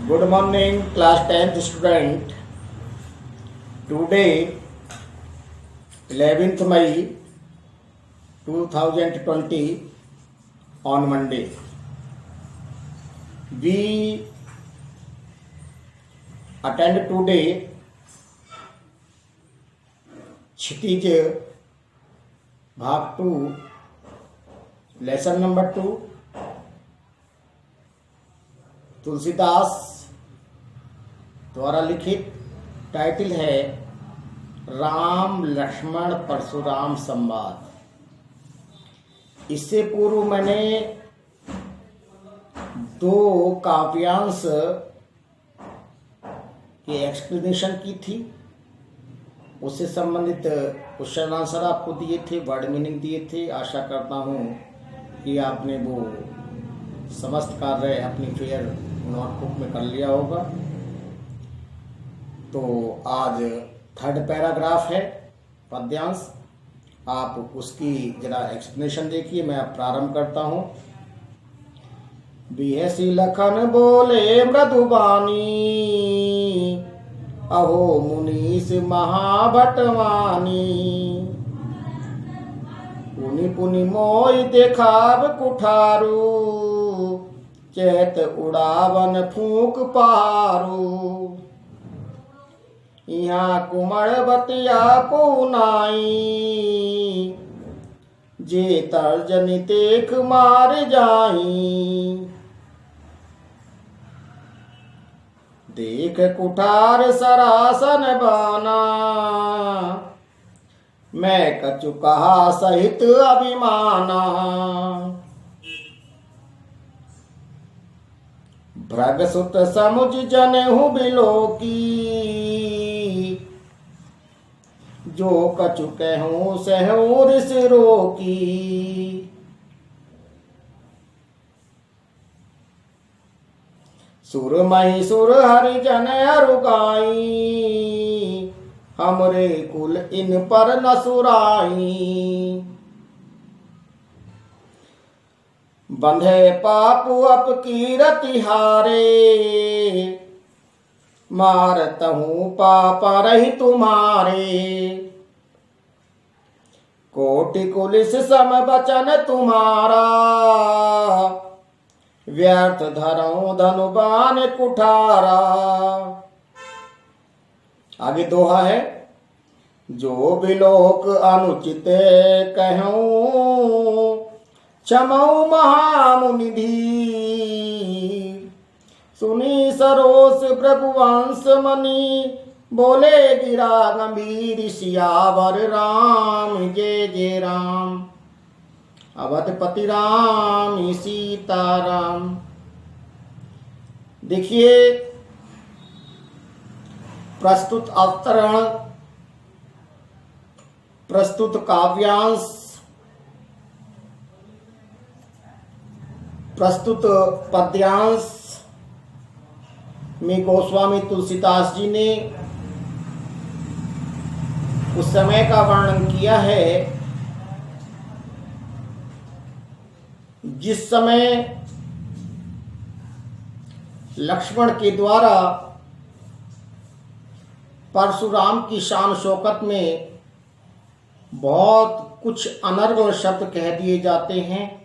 Good morning, class 10th student. Today, 11th May 2020, on Monday, we attend today Kshitij Bhag 2, lesson number 2, Tulsidas द्वारा लिखित। Title है राम लक्ष्मण परशुराम संवाद। इससे पूर्व मैंने 2 काव्यांश की एक्सप्लेनेशन की थी, उससे संबंधित क्वेश्चन आंसर आपको दिए थे, वर्ड मीनिंग दिए थे। आशा करता हूँ कि आपने वो समस्त कार्य अपनी फेयर नोटबुक में कर लिया होगा। तो आज 3rd पैराग्राफ है, पद्यांश। आप उसकी जरा एक्सप्लेनेशन देखिए। मैं अब प्रारंभ करता हूँ। बिहसी लखन बोले मृदुबानी, अहो मुनीष महाभटवानी। पुनि पुनि मोई देखाव कुठारू, चैत उड़ावन फूक पारू। यहाँ कुमड़ बतिया पुनाई, जे तर्जनी तेख मार जाई। देख कुठार सरासन बाना, मैं कछु कहा सहित अभिमाना। भृगसुत समुझ जनेहु बिलोकी, जो कछु कहूँ सहूर सिरो की। सुरमई सुर हरिजन अरुगाई, हमरे कुल इन पर न सुराई। बंधे पापु अपकीरति हारे, मारतहूँ पापा रही तुम्हारे। कोटि कुलिस सम बचन तुम्हारा, व्यर्थ धरऊँ धनुबान कुठारा। आगे दोहा है। जो बिलोक अनुचित कहूँ, क्षमऊ महामुनि धीर। सुनी सरोस भृगुवंश मणि, बोले गिरा गंभीर। सियावर राम जय जय राम, अवधपति राम सीताराम। देखिए, प्रस्तुत अवतरण, प्रस्तुत काव्यांश, प्रस्तुत पद्यांश में गोस्वामी तुलसीदास जी ने उस समय का वर्णन किया है जिस समय लक्ष्मण के द्वारा परशुराम की शान शौकत में बहुत कुछ अनर्गल शब्द कह दिए जाते हैं।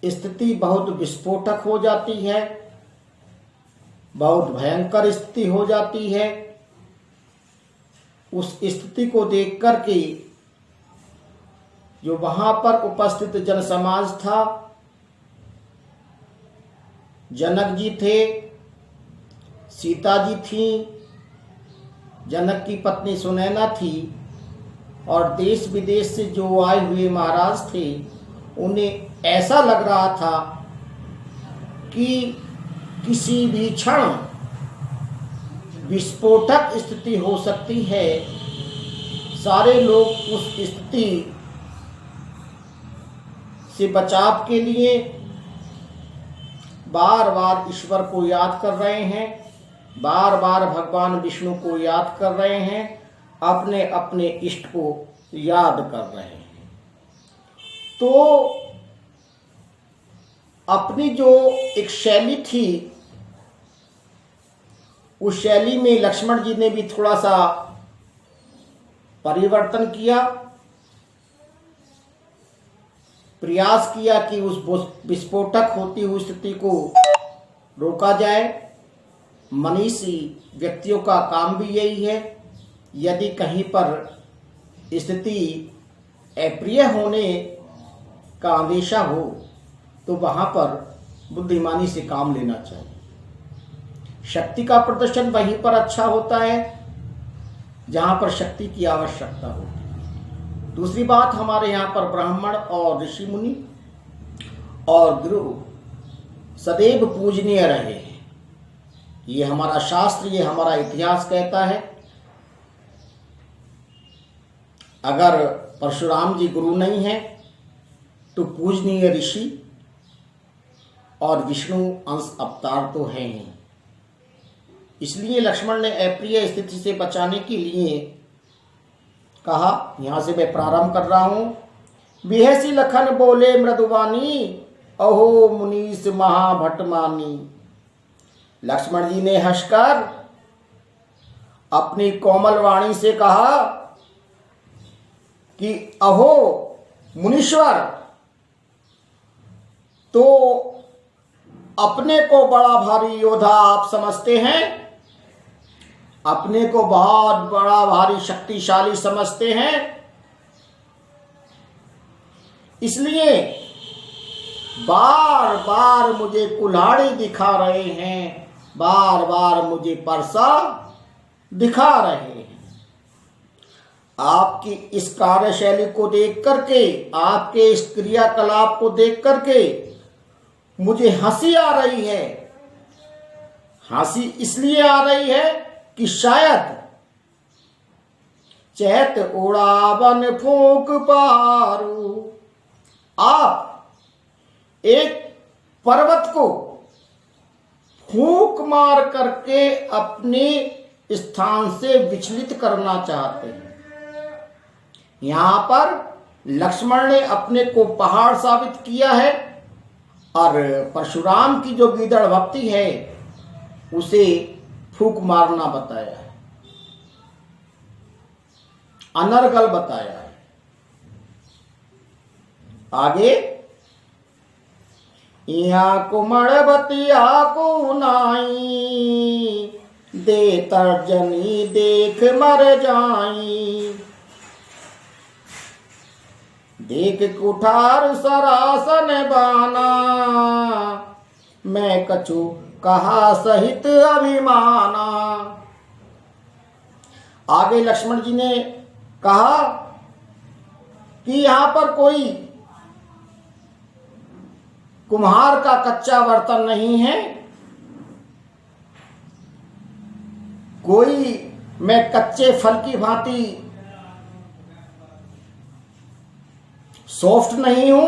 स्थिति बहुत विस्फोटक हो जाती है, बहुत भयंकर स्थिति हो जाती है। उस स्थिति को देख करके जो वहां पर उपस्थित जन समाज था, जनक जी थे, सीता जी थी, जनक की पत्नी सुनैना थी, और देश विदेश से जो आए हुए महाराज थे, उन्हें ऐसा लग रहा था कि किसी भी क्षण विस्फोटक स्थिति हो सकती है। सारे लोग उस स्थिति से बचाव के लिए बार बार ईश्वर को याद कर रहे हैं, बार बार भगवान विष्णु को याद कर रहे हैं, अपने अपने इष्ट को याद कर रहे हैं। तो अपनी जो एक शैली थी उस शैली में लक्ष्मण जी ने भी थोड़ा सा परिवर्तन किया, प्रयास किया कि उस विस्फोटक होती हुई स्थिति को रोका जाए। मनीषी व्यक्तियों का काम भी यही है, यदि कहीं पर स्थिति अप्रिय होने का अंदेशा हो तो वहां पर बुद्धिमानी से काम लेना चाहिए। शक्ति का प्रदर्शन वहीं पर अच्छा होता है जहां पर शक्ति की आवश्यकता होती है। दूसरी बात, हमारे यहाँ पर ब्राह्मण और ऋषि मुनि और गुरु सदैव पूजनीय रहे हैं। ये हमारा शास्त्र, ये हमारा इतिहास कहता है। अगर परशुराम जी गुरु नहीं है तो पूजनीय ऋषि और विष्णु अंश अवतार तो हैं ही। इसलिए लक्ष्मण ने अप्रिय स्थिति से बचाने के लिए कहा, यहां से मैं प्रारंभ कर रहा हूं। बिहसी लखन बोले मृदुवानी, अहो मुनीस महाभटमानी। लक्ष्मण जी ने हंसकर अपनी कोमल वाणी से कहा कि अहो मुनीश्वर, तो अपने को बड़ा भारी योद्धा आप समझते हैं, अपने को बहुत बड़ा भारी शक्तिशाली समझते हैं, इसलिए बार बार मुझे कुल्हाड़ी दिखा रहे हैं, बार बार मुझे परसा दिखा रहे हैं। आपकी इस कार्यशैली को देख करके, आपके इस क्रियाकलाप को देख करके मुझे हंसी आ रही है। हंसी इसलिए आ रही है कि शायद चैत उड़ावन फूंक पारू, आप एक पर्वत को फूंक मार करके अपने स्थान से विचलित करना चाहते हैं। यहां पर लक्ष्मण ने अपने को पहाड़ साबित किया है और परशुराम की जो गीदड़ भक्ति है उसे फूंक मारना बताया है, अनर्गल बताया है। आगे, यहाँ कुमड़बतिया को नाई, दे तर्जनी देख मर जाई। देख कुठार सरासन बाना, मैं कछु कहा सहित अभिमाना। आगे लक्ष्मण जी ने कहा कि यहां पर कोई कुम्हार का कच्चा बर्तन नहीं है, कोई मैं कच्चे फल की भांति सॉफ्ट नहीं हूं,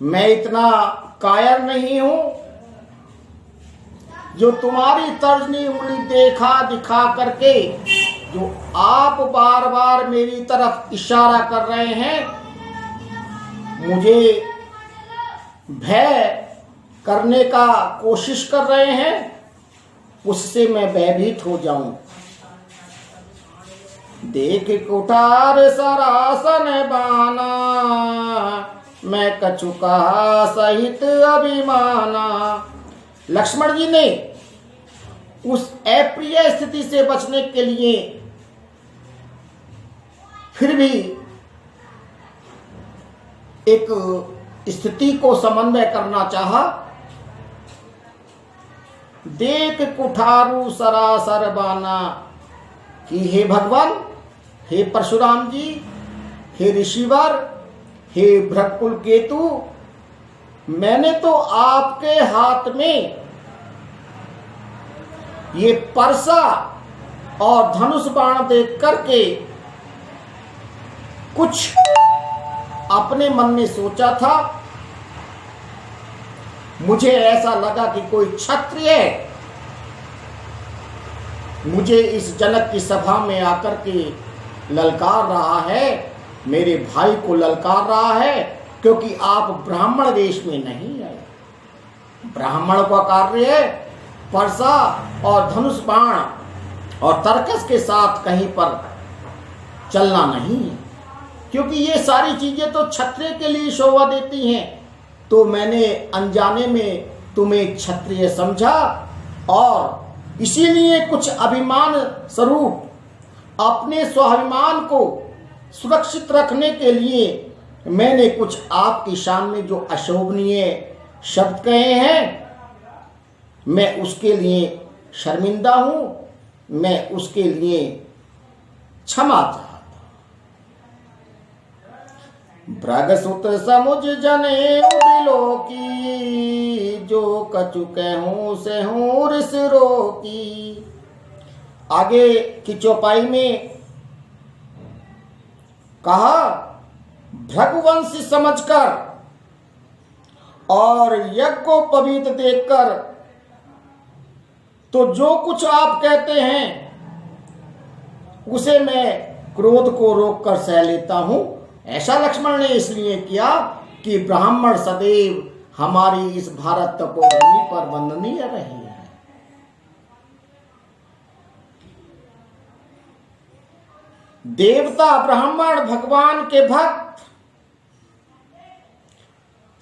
मैं इतना कायर नहीं हूं जो तुम्हारी तर्जनी उंगली देखा दिखा करके जो आप बार बार मेरी तरफ इशारा कर रहे हैं, मुझे भय करने का कोशिश कर रहे हैं, उससे मैं भयभीत हो जाऊं। देख कुठार सरासन बाना, मैं कछु कहा सहित अभिमाना। लक्ष्मण जी ने उस अप्रिय स्थिति से बचने के लिए फिर भी एक स्थिति को समन्वय करना चाहा। देख कुठारू सरासर बाना, कि हे भगवान, हे परशुराम जी, हे ऋषिवर, हे भृगकुल केतु, मैंने तो आपके हाथ में ये परसा और धनुष बाण देख करके कुछ अपने मन में सोचा था। मुझे ऐसा लगा कि कोई क्षत्रिय मुझे इस जनक की सभा में आकर के ललकार रहा है, मेरे भाई को ललकार रहा है, क्योंकि आप ब्राह्मण वेश में नहीं आए। ब्राह्मण का कार्य है परसा और धनुष बाण और तर्कस के साथ कहीं पर चलना नहीं है, क्योंकि ये सारी चीजें तो क्षत्रिय के लिए शोभा देती हैं। तो मैंने अनजाने में तुम्हें क्षत्रिय समझा और इसीलिए कुछ अभिमान स्वरूप अपने स्वाभिमान को सुरक्षित रखने के लिए मैंने कुछ आपकी शान में जो अशोभनीय शब्द कहे हैं, मैं उसके लिए शर्मिंदा हूं, मैं उसके लिए क्षमा चाहता। भ्रगसुत समुझ जने बिलो की, जो कछु कहूं से हूं ऋष रोकी। आगे की चौपाई में कहा, भृगुवंशी समझकर और यज्ञोपवीत देखकर तो जो कुछ आप कहते हैं उसे मैं क्रोध को रोककर सह लेता हूं। ऐसा लक्ष्मण ने इसलिए किया कि ब्राह्मण सदैव हमारी इस भारत तपोभूमि पर वंदनीय रहे हैं। देवता ब्राह्मण भगवान के भक्त,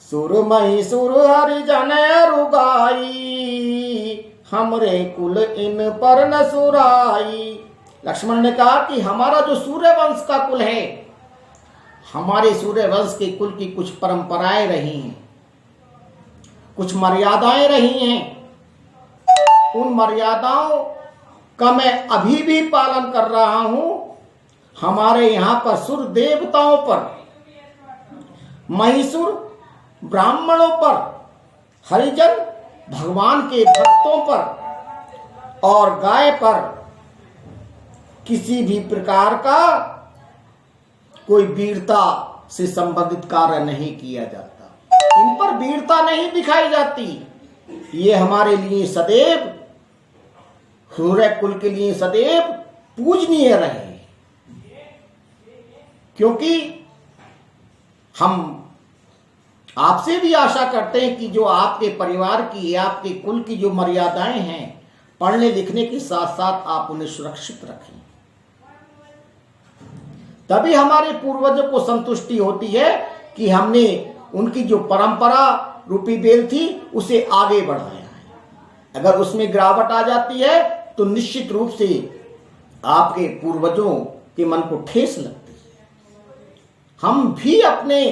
सुर महिषुर हरिजन रुगाई, हमरे कुल इन पर न सुराई। लक्ष्मण ने कहा कि हमारा जो सूर्यवंश का कुल है, हमारे सूर्यवंश के कुल की कुछ परंपराएं रही हैं, कुछ मर्यादाएं रही हैं। उन मर्यादाओं का मैं अभी भी पालन कर रहा हूं। हमारे यहाँ पर सुर देवताओं पर, महिषुर ब्राह्मणों पर, हरिजन भगवान के भक्तों पर और गाय पर किसी भी प्रकार का कोई वीरता से संबंधित कार्य नहीं किया जाता। इन पर वीरता नहीं दिखाई जाती। ये हमारे लिए सदैव, सूर्य कुल के लिए सदैव पूजनीय रहे, क्योंकि हम आपसे भी आशा करते हैं कि जो आपके परिवार की, आपके कुल की जो मर्यादाएं हैं, पढ़ने लिखने के साथ साथ आप उन्हें सुरक्षित रखें। तभी हमारे पूर्वजों को संतुष्टि होती है कि हमने उनकी जो परंपरा रूपी बेल थी उसे आगे बढ़ाया है। अगर उसमें गिरावट आ जाती है तो निश्चित रूप से आपके पूर्वजों के मन को ठेस लगती है। हम भी अपने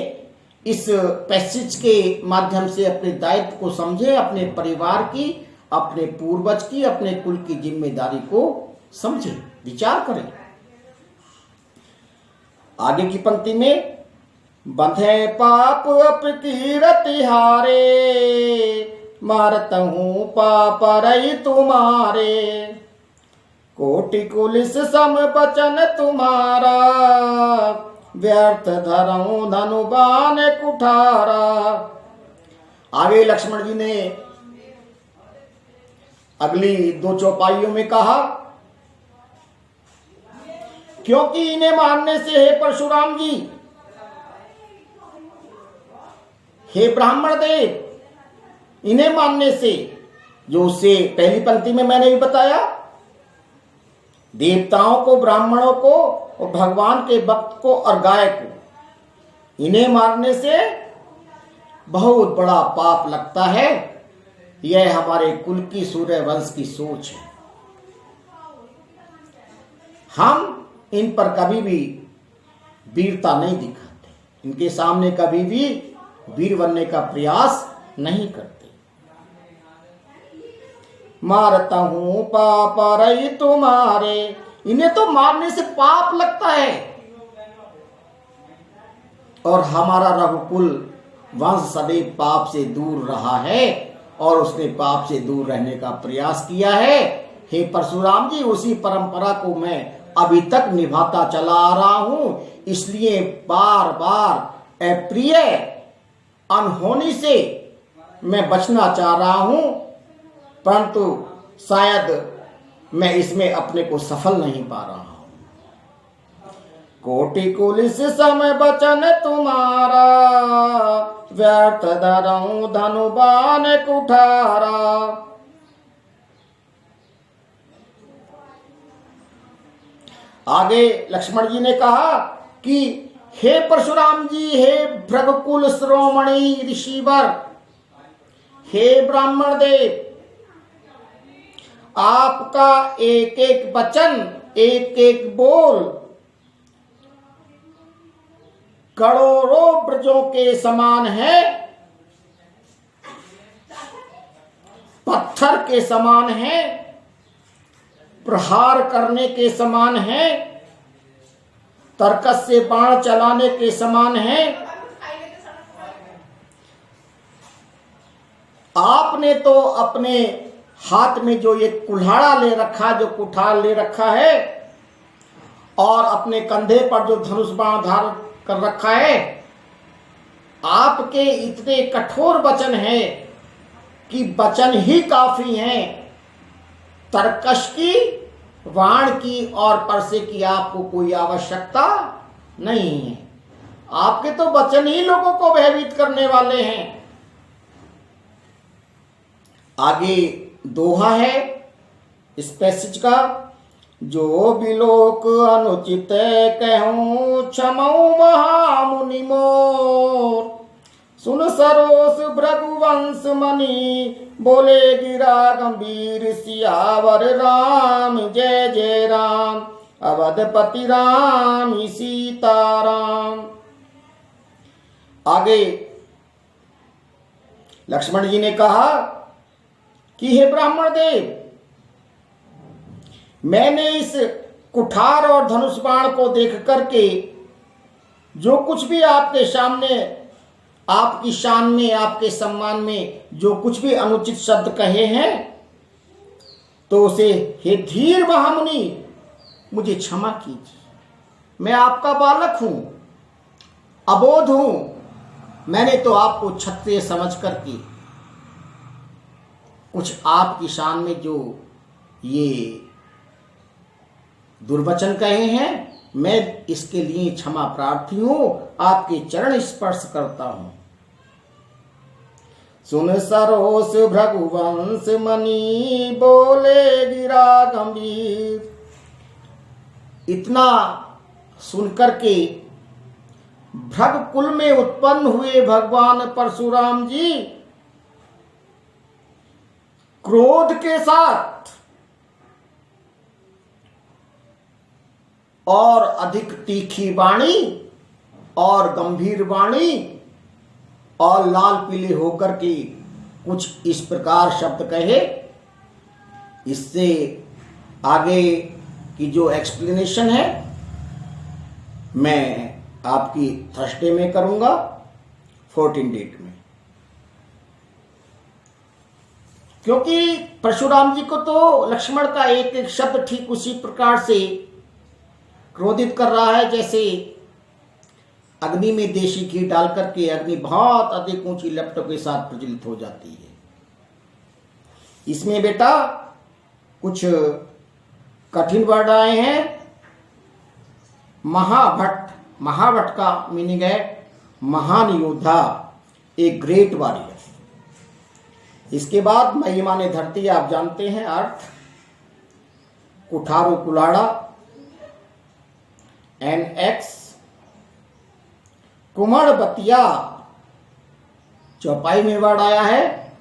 इस पैसेज के माध्यम से अपने दायित्व को समझें, अपने परिवार की, अपने पूर्वज की, अपने कुल की जिम्मेदारी को समझें, विचार करें। आगे की पंक्ति में, बंधे पाप अपकीरति हारे, मारत हूं पाप रई तुम्हारे, कोटि कुलिस सम बचन तुम्हारा, व्यर्थ धरऊं धनुबान कुठारा। आगे लक्ष्मण जी ने अगली दो चौपाइयों में कहा, क्योंकि इन्हें मानने से, हे परशुराम जी, हे ब्राह्मण देव, इन्हें मानने से, जो उससे पहली पंक्ति में मैंने भी बताया, देवताओं को, ब्राह्मणों को और भगवान के भक्त को और गाय को, इन्हें मारने से बहुत बड़ा पाप लगता है। यह हमारे कुल की, सूर्य वंश की सोच है। हम इन पर कभी भी वीरता नहीं दिखाते, इनके सामने कभी भी वीर बनने का प्रयास नहीं करते। मारता हूं पाप रई तुम्हारे, इन्हें तो मारने से पाप लगता है। और हमारा रघुकुल वंश सदैव पाप से दूर रहा है और उसने पाप से दूर रहने का प्रयास किया है। हे परशुराम जी, उसी परंपरा को मैं अभी तक निभाता चला आ रहा हूं। इसलिए बार बार अप्रिय अनहोनी से मैं बचना चाह रहा हूं, परंतु शायद मैं इसमें अपने को सफल नहीं पा रहा हूं। कोटि कुलिस सम बचन तुम्हारा, व्यर्थ धरऊं धनुबान कुठारा। आगे लक्ष्मण जी ने कहा कि हे परशुराम जी, हे भृगुकुल शिरोमणि ऋषिवर, हे ब्राह्मण देव, आपका एक एक वचन, एक एक बोल करोड़ों ब्रजों के समान है, पत्थर के समान है, प्रहार करने के समान है, तरकस से बाण चलाने के समान है। आपने तो अपने हाथ में जो ये कुल्हाड़ा ले रखा, जो कुठार ले रखा है, और अपने कंधे पर जो धनुष बाण धारण कर रखा है, आपके इतने कठोर वचन हैं कि वचन ही काफी हैं। तरकश की, बाण की और परसे की आपको कोई आवश्यकता नहीं है। आपके तो वचन ही लोगों को भयभीत करने वाले हैं। आगे दोहा है इस पैसेज का, जो बिलोक अनुचित कहूं क्षमऊ महामुनि मोर, सुन सरोस भृगुवंश मणि बोले गिरा गंभीर सियावर राम जय जय राम अवधपति राम सीताराम। आगे लक्ष्मण जी ने कहा कि हे ब्राह्मण देव, मैंने इस कुठार और धनुष बाण को देख करके जो कुछ भी आपके सामने, आपकी शान में, आपके सम्मान में जो कुछ भी अनुचित शब्द कहे हैं, तो उसे हे धीर महामुनि मुझे क्षमा कीजिए। मैं आपका बालक हूं, अबोध हूं। मैंने तो आपको क्षत्रिय समझ करके कुछ आपकी शान में जो ये दुर्वचन कहे हैं, मैं इसके लिए क्षमा प्रार्थी हूं, आपके चरण स्पर्श करता हूं। सुन सरोस भृगुवंश मणि बोले गिरा गंभीर। इतना सुनकर के भृगुकुल में उत्पन्न हुए भगवान परशुराम जी क्रोध के साथ और अधिक तीखी वाणी और गंभीर वाणी और लाल पीले होकर के कुछ इस प्रकार शब्द कहे। इससे आगे की जो एक्सप्लेनेशन है मैं आपकी थर्सडे में करूंगा 14 डेट में, क्योंकि परशुराम जी को तो लक्ष्मण का एक एक शब्द ठीक उसी प्रकार से क्रोधित कर रहा है जैसे अग्नि में देशी घी डाल करके अग्नि बहुत अधिक ऊंची लपटों के साथ प्रज्वलित हो जाती है। इसमें बेटा कुछ कठिन वर्ड आए हैं। महाभट्ट, महाभट्ट का मीनिंग है महान योद्धा, ए ग्रेट वॉरियर। इसके बाद महिमा ने धरती, आप जानते हैं अर्थ, कुठारो कुलाड़ा, NX, कुमड़ बतिया, चौपाई में वर्ड आया है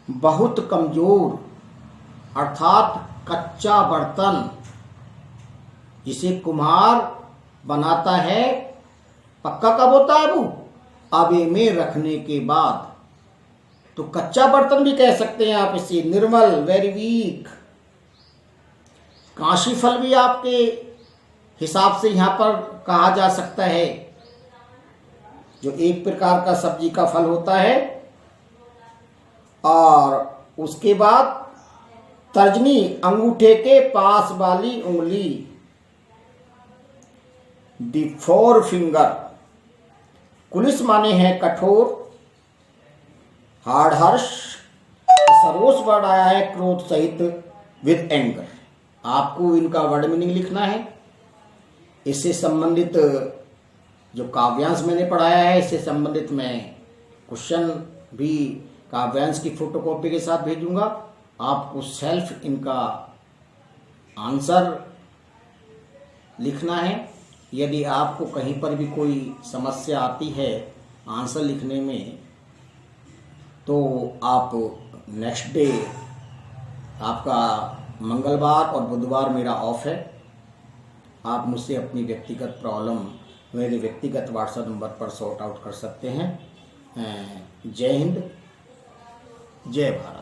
बहुत कमजोर, अर्थात कच्चा बर्तन जिसे कुम्हार बनाता है, पक्का कब होता है वो? आवे में रखने के बाद। तो कच्चा बर्तन भी कह सकते हैं आप इसे, निर्मल, वेरी वीक। काशी फल भी आपके हिसाब से यहां पर कहा जा सकता है, जो एक प्रकार का सब्जी का फल होता है। और उसके बाद तर्जनी, अंगूठे के पास वाली उंगली, दी फोर फिंगर। कुलिस माने हैं कठोर, हार्ड हर्ष। सरोस वर्ड आया है क्रोध सहित, विद एंगर। आपको इनका वर्ड मीनिंग लिखना है। इससे संबंधित जो काव्यांश मैंने पढ़ाया है, इससे संबंधित मैं क्वेश्चन भी काव्यांश की फोटोकॉपी के साथ भेजूंगा। आपको सेल्फ इनका आंसर लिखना है। यदि आपको कहीं पर भी कोई समस्या आती है आंसर लिखने में, तो आप नेक्स्ट डे, आपका मंगलवार और बुधवार मेरा ऑफ है, आप मुझसे अपनी व्यक्तिगत प्रॉब्लम मेरे व्यक्तिगत व्हाट्सएप नंबर पर सॉर्ट आउट कर सकते हैं। जय हिंद, जय भारत।